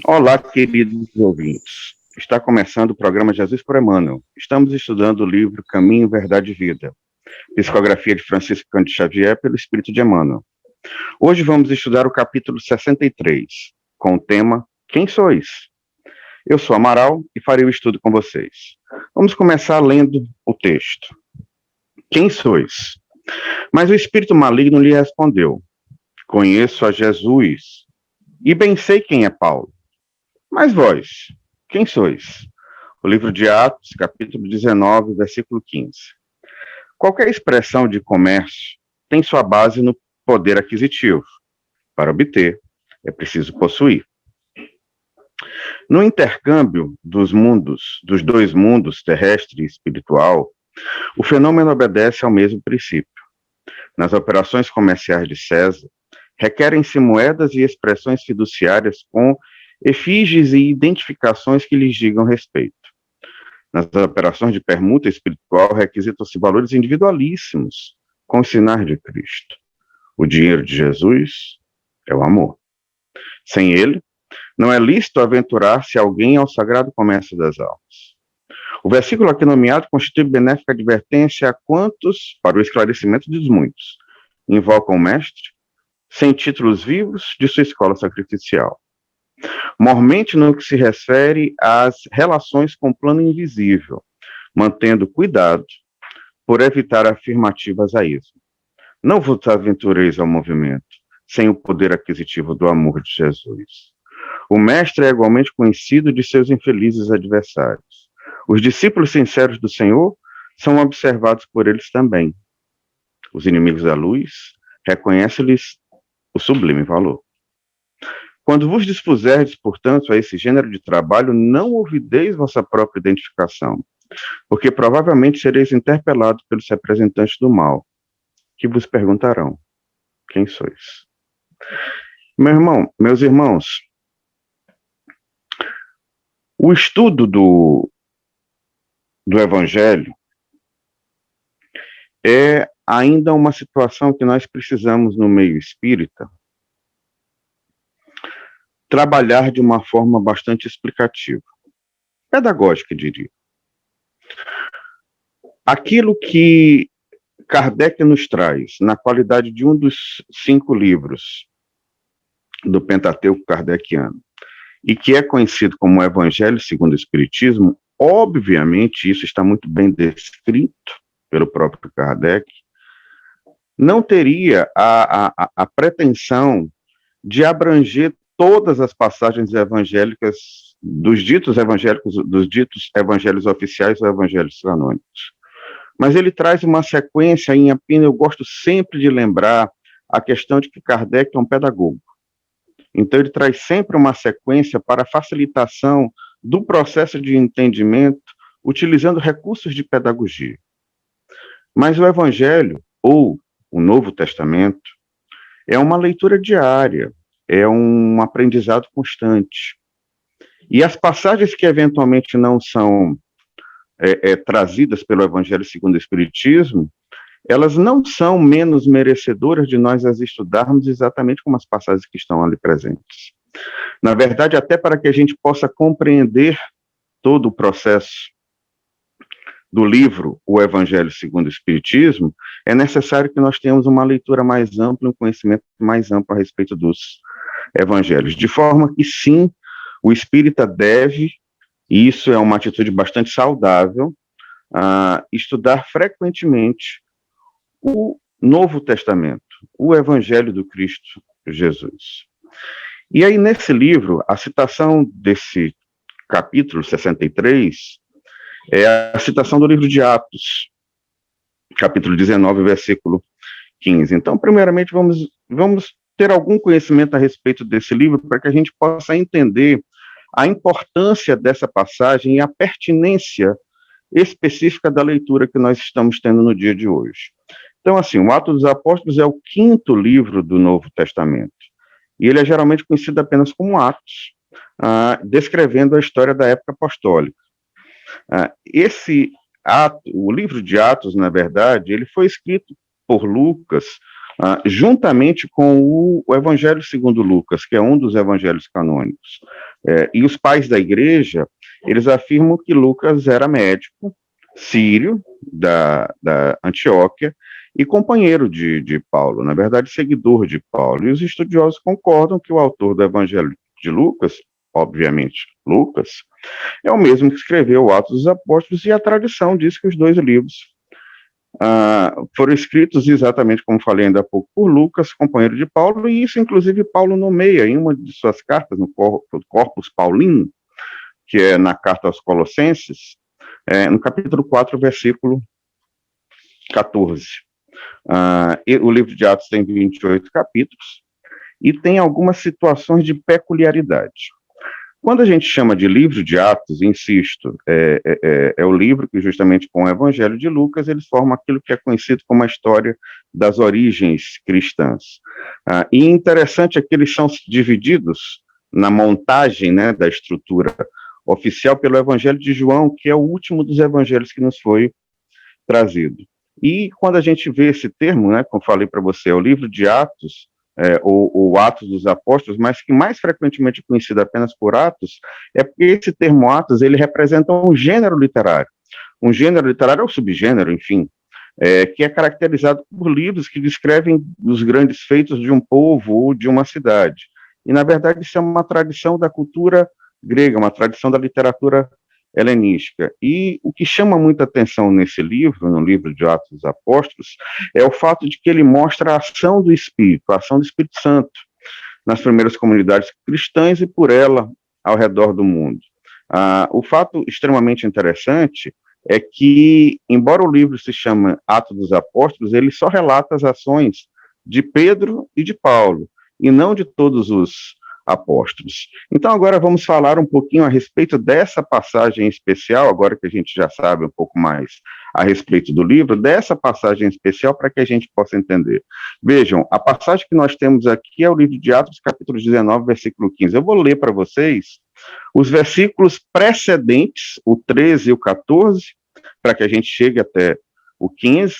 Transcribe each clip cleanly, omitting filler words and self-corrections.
Olá, queridos ouvintes. Está começando o programa Jesus por Emmanuel. Estamos estudando o livro Caminho, Verdade e Vida, psicografia de Francisco Cândido Xavier pelo Espírito de Emmanuel. Hoje vamos estudar o capítulo 63, com o tema Quem sois? Eu sou Amaral e farei o estudo com vocês. Vamos começar lendo o texto. Quem sois? Mas o espírito maligno lhe respondeu: Conheço a Jesus e bem sei quem é Paulo. Mas vós, quem sois? O livro de Atos, capítulo 19, versículo 15. Qualquer expressão de comércio tem sua base no poder aquisitivo. Para obter, é preciso possuir. No intercâmbio dos dois mundos, terrestre e espiritual, o fenômeno obedece ao mesmo princípio. Nas operações comerciais de César, requerem-se moedas e expressões fiduciárias com efígies e identificações que lhes digam respeito. Nas operações de permuta espiritual, requisitam-se valores individualíssimos, com os sinais de Cristo. O dinheiro de Jesus é o amor. Sem ele, não é lícito aventurar-se alguém ao sagrado comércio das almas. O versículo aqui nomeado constitui benéfica advertência a quantos, para o esclarecimento dos muitos, invocam o Mestre, sem títulos vivos, de sua escola sacrificial. Mormente no que se refere às relações com o plano invisível, mantendo cuidado por evitar afirmativas a isso. Não vos aventureis ao movimento, sem o poder aquisitivo do amor de Jesus. O mestre é igualmente conhecido de seus infelizes adversários. Os discípulos sinceros do Senhor são observados por eles também. Os inimigos da luz reconhecem-lhes o sublime valor. Quando vos dispuserdes, portanto, a esse gênero de trabalho, não ouvideis vossa própria identificação, porque provavelmente sereis interpelados pelos representantes do mal, que vos perguntarão: quem sois? Meus irmãos, o estudo do Evangelho é ainda uma situação que nós precisamos, no meio espírita, trabalhar de uma forma bastante explicativa, pedagógica, diria. Aquilo que Kardec nos traz, na qualidade de um dos 5 livros do Pentateuco kardeciano, e que é conhecido como Evangelho segundo o Espiritismo, obviamente isso está muito bem descrito pelo próprio Kardec, não teria a pretensão de abranger todas as passagens evangélicas dos ditos evangelhos oficiais ou evangelhos canônicos. Mas ele traz uma sequência em Apina, eu gosto sempre de lembrar a questão de que Kardec é um pedagogo. Então ele traz sempre uma sequência para facilitação do processo de entendimento, utilizando recursos de pedagogia. Mas o Evangelho, ou o Novo Testamento, é uma leitura diária, é um aprendizado constante. E as passagens que eventualmente não são trazidas pelo Evangelho segundo o Espiritismo, elas não são menos merecedoras de nós as estudarmos exatamente como as passagens que estão ali presentes. Na verdade, até para que a gente possa compreender todo o processo do livro O Evangelho segundo o Espiritismo, é necessário que nós tenhamos uma leitura mais ampla, um conhecimento mais amplo a respeito dos evangelhos. De forma que, sim, o espírita deve, e isso é uma atitude bastante saudável, estudar frequentemente o Novo Testamento, o Evangelho do Cristo Jesus. E aí, nesse livro, a citação desse capítulo 63 é a citação do livro de Atos, capítulo 19, versículo 15. Então, primeiramente, vamos ter algum conhecimento a respeito desse livro para que a gente possa entender a importância dessa passagem e a pertinência específica da leitura que nós estamos tendo no dia de hoje. Então, assim, o Atos dos Apóstolos é o 5º livro do Novo Testamento, e ele é geralmente conhecido apenas como Atos, descrevendo a história da época apostólica. Esse ato, o livro de Atos, na verdade, ele foi escrito por Lucas, juntamente com o Evangelho segundo Lucas, que é um dos evangelhos canônicos. E os pais da igreja, eles afirmam que Lucas era médico, sírio, da Antioquia, e companheiro de Paulo, na verdade, seguidor de Paulo. E os estudiosos concordam que o autor do Evangelho de Lucas, obviamente Lucas, é o mesmo que escreveu o Atos dos Apóstolos, e a tradição diz que os dois livros foram escritos exatamente como falei ainda há pouco, por Lucas, companheiro de Paulo, e isso, inclusive, Paulo nomeia em uma de suas cartas, no Corpus Paulino, que é na carta aos Colossenses, no capítulo 4, versículo 14. O livro de Atos tem 28 capítulos, e tem algumas situações de peculiaridade. Quando a gente chama de livro de Atos, insisto, é o livro que, justamente com o Evangelho de Lucas, eles formam aquilo que é conhecido como a história das origens cristãs. E interessante é que eles são divididos na montagem, né, da estrutura oficial pelo Evangelho de João, que é o último dos evangelhos que nos foi trazido. E quando a gente vê esse termo, né, como falei para você, é o livro de Atos, ou Atos dos Apóstolos, mas que mais frequentemente é conhecido apenas por Atos, é porque esse termo Atos, ele representa um gênero literário. Um gênero literário ou subgênero, enfim, que é caracterizado por livros que descrevem os grandes feitos de um povo ou de uma cidade. E, na verdade, isso é uma tradição da cultura grega, uma tradição da literatura helenística. E o que chama muita atenção nesse livro, no livro de Atos dos Apóstolos, é o fato de que ele mostra a ação do Espírito, a ação do Espírito Santo nas primeiras comunidades cristãs e por ela ao redor do mundo. O fato extremamente interessante é que, embora o livro se chame Atos dos Apóstolos, ele só relata as ações de Pedro e de Paulo, e não de todos os apóstolos. Então, agora vamos falar um pouquinho a respeito dessa passagem especial, agora que a gente já sabe um pouco mais a respeito do livro, dessa passagem especial para que a gente possa entender. Vejam, a passagem que nós temos aqui é o livro de Atos, capítulo 19, versículo 15. Eu vou ler para vocês os versículos precedentes, o 13 e o 14, para que a gente chegue até o 15,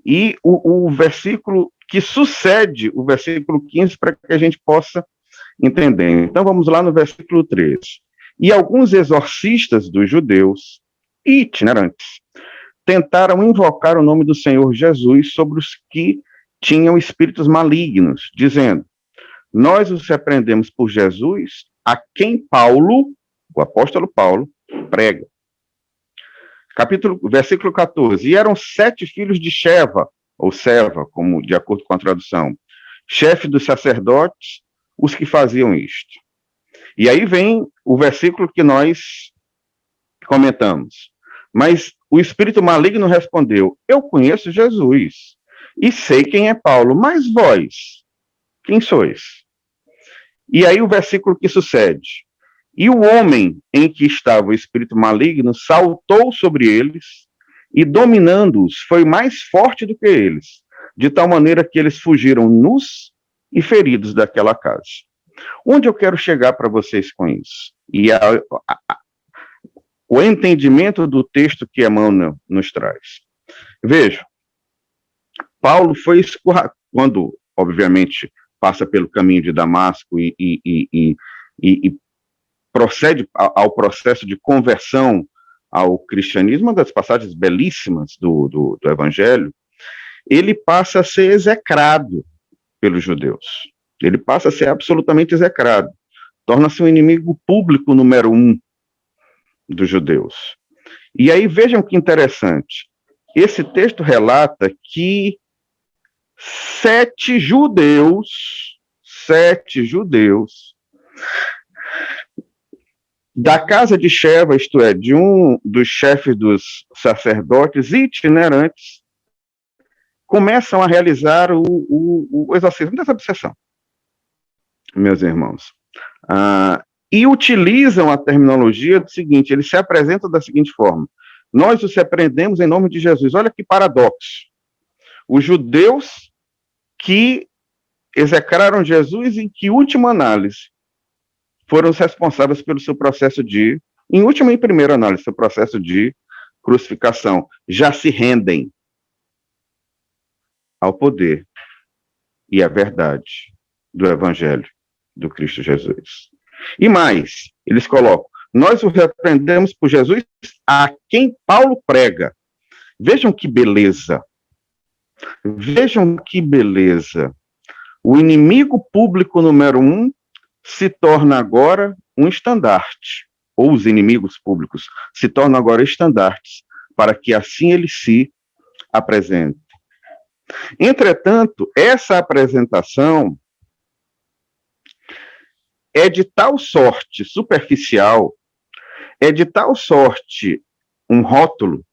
e o versículo que sucede o versículo 15, para que a gente possa entender. Então vamos lá no versículo 13. E alguns exorcistas dos judeus, itinerantes, tentaram invocar o nome do Senhor Jesus sobre os que tinham espíritos malignos, dizendo: nós os repreendemos por Jesus, a quem Paulo, o apóstolo Paulo, prega. Versículo 14. E eram 7 filhos de Sheva, ou Seva, como de acordo com a tradução, chefe dos sacerdotes, os que faziam isto. E aí vem o versículo que nós comentamos. Mas o espírito maligno respondeu: eu conheço Jesus e sei quem é Paulo, mas vós, quem sois? E aí o versículo que sucede: e o homem em que estava o espírito maligno saltou sobre eles e, dominando-os, foi mais forte do que eles, de tal maneira que eles fugiram nus e feridos daquela casa. Onde eu quero chegar para vocês com isso? E o entendimento do texto que Emmanuel nos traz. Veja, Paulo foi quando, obviamente, passa pelo caminho de Damasco e procede ao processo de conversão ao cristianismo, uma das passagens belíssimas do Evangelho, ele passa a ser execrado pelos judeus. Ele passa a ser absolutamente execrado. Torna-se um inimigo público número 1 dos judeus. E aí vejam que interessante. Esse texto relata que 7 judeus da casa de Sheva, isto é, de um dos chefes dos sacerdotes itinerantes, começam a realizar o exorcismo dessa obsessão, meus irmãos. E utilizam a terminologia do seguinte: eles se apresentam da seguinte forma: nós os repreendemos em nome de Jesus. Olha que paradoxo. Os judeus que execraram Jesus e que, última análise, foram os responsáveis pelo seu processo em última e primeira análise, seu processo de crucificação, já se rendem ao poder e à verdade do Evangelho do Cristo Jesus. E mais, eles colocam, nós o repreendemos por Jesus a quem Paulo prega. Vejam que beleza. Vejam que beleza. O inimigo público número 1 se torna agora um estandarte, ou os inimigos públicos se tornam agora estandartes, para que assim ele se apresente. Entretanto, essa apresentação é de tal sorte superficial, é de tal sorte um rótulo,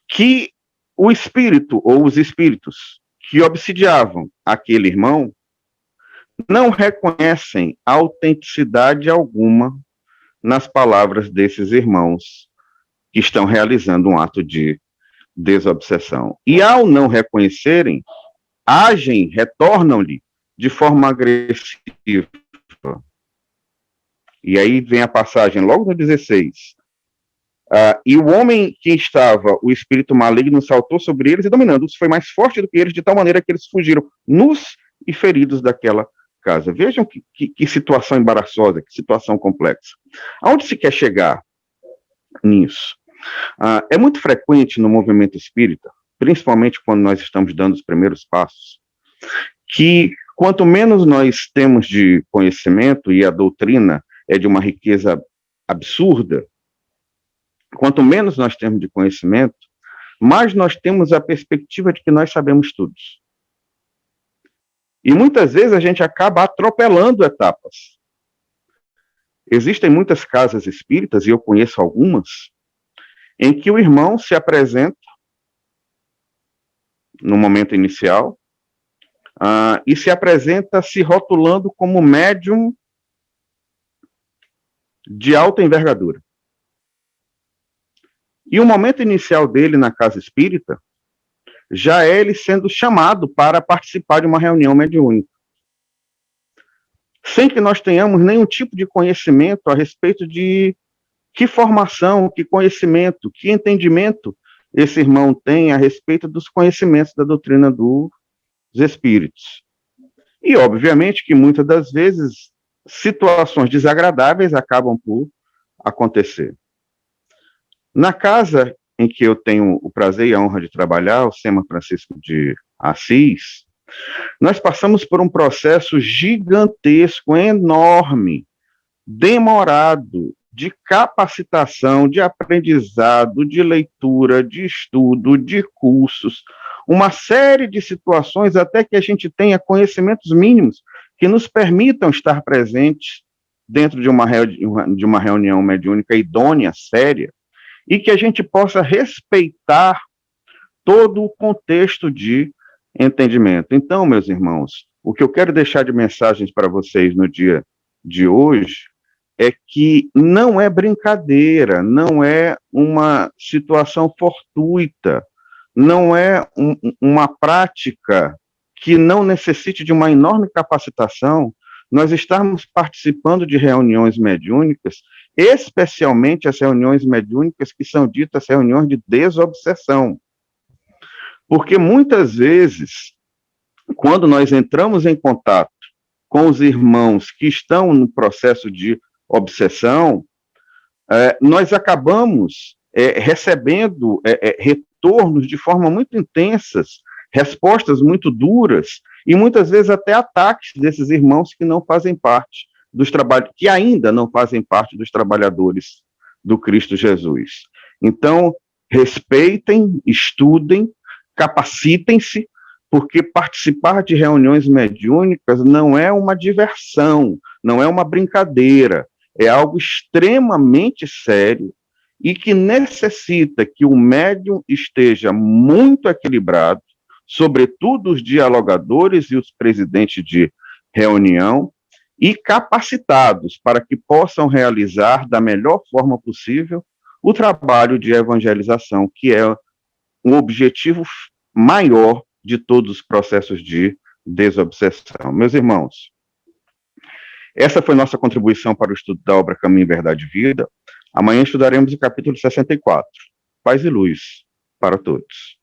que o espírito ou os espíritos que obsidiavam aquele irmão não reconhecem autenticidade alguma nas palavras desses irmãos que estão realizando um ato de desobsessão. E ao não reconhecerem, agem, retornam-lhe de forma agressiva. E aí vem a passagem logo no 16. E o homem que estava, o espírito maligno, saltou sobre eles e dominando-os, foi mais forte do que eles, de tal maneira que eles fugiram nus e feridos daquela casa. Vejam que situação embaraçosa, que situação complexa. Aonde se quer chegar nisso? É muito frequente no movimento espírita, principalmente quando nós estamos dando os primeiros passos, que quanto menos nós temos de conhecimento, e a doutrina é de uma riqueza absurda, quanto menos nós temos de conhecimento, mais nós temos a perspectiva de que nós sabemos tudo. E muitas vezes a gente acaba atropelando etapas. Existem muitas casas espíritas, e eu conheço algumas, em que o irmão se apresenta no momento inicial e se apresenta se rotulando como médium de alta envergadura. E o momento inicial dele na casa espírita já é ele sendo chamado para participar de uma reunião mediúnica, sem que nós tenhamos nenhum tipo de conhecimento a respeito de que formação, que conhecimento, que entendimento esse irmão tem a respeito dos conhecimentos da doutrina dos espíritos. E, obviamente, que muitas das vezes situações desagradáveis acabam por acontecer. Na casa em que eu tenho o prazer e a honra de trabalhar, o SEMA Francisco de Assis, nós passamos por um processo gigantesco, enorme, demorado, de capacitação, de aprendizado, de leitura, de estudo, de cursos, uma série de situações até que a gente tenha conhecimentos mínimos que nos permitam estar presentes dentro de uma reunião mediúnica idônea, séria, e que a gente possa respeitar todo o contexto de entendimento. Então, meus irmãos, o que eu quero deixar de mensagens para vocês no dia de hoje é que não é brincadeira, não é uma situação fortuita, não é uma prática que não necessite de uma enorme capacitação, nós estarmos participando de reuniões mediúnicas, especialmente as reuniões mediúnicas que são ditas reuniões de desobsessão. Porque muitas vezes, quando nós entramos em contato com os irmãos que estão no processo de obsessão, nós acabamos recebendo retornos de forma muito intensas, respostas muito duras, e muitas vezes até ataques desses irmãos que não fazem parte dos trabalhos, que ainda não fazem parte dos trabalhadores do Cristo Jesus. Então, respeitem, estudem, capacitem-se, porque participar de reuniões mediúnicas não é uma diversão, não é uma brincadeira, é algo extremamente sério e que necessita que o médium esteja muito equilibrado, sobretudo os dialogadores e os presidentes de reunião, e capacitados para que possam realizar da melhor forma possível o trabalho de evangelização, que é um objetivo maior de todos os processos de desobsessão. Meus irmãos, essa foi nossa contribuição para o estudo da obra Caminho, Verdade e Vida. Amanhã estudaremos o capítulo 64. Paz e luz para todos.